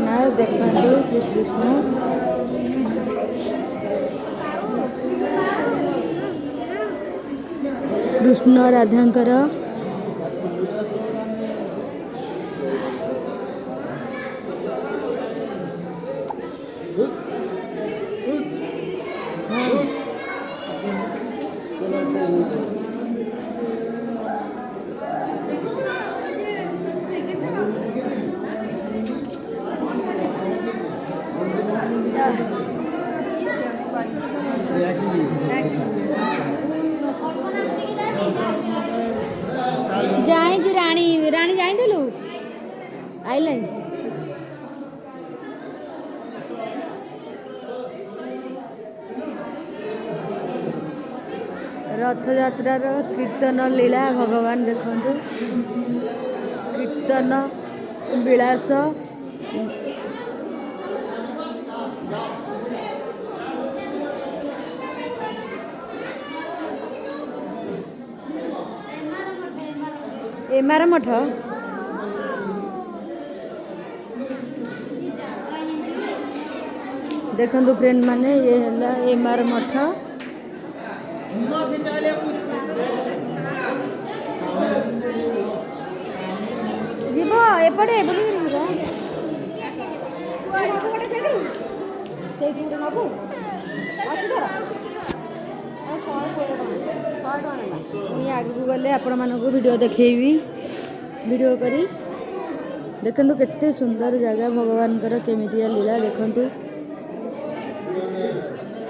जगन्नाथ देखो श्री कृष्ण कृष्ण राधांकर जाए जी रानी रानी जाए दिलु आइले रथ यात्रार कीर्तन लीला भगवान देखंतु कीर्तन विलास एमार मठ देखंतु फ्रेंड माने ये हला एमार मठ जीव एपटे बोली आगू गले आपण मानक वीडियो देखी वीडियो करी देखंतु केते सुंदर जगह भगवान कर केमितिया लीला देखंतु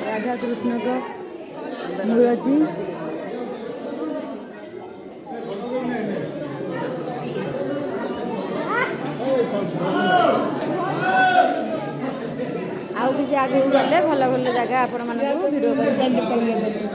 राधा कृष्ण का मूर्ति आउ किसी आगे गले भल भल जगह आपण मानक वीडियो करी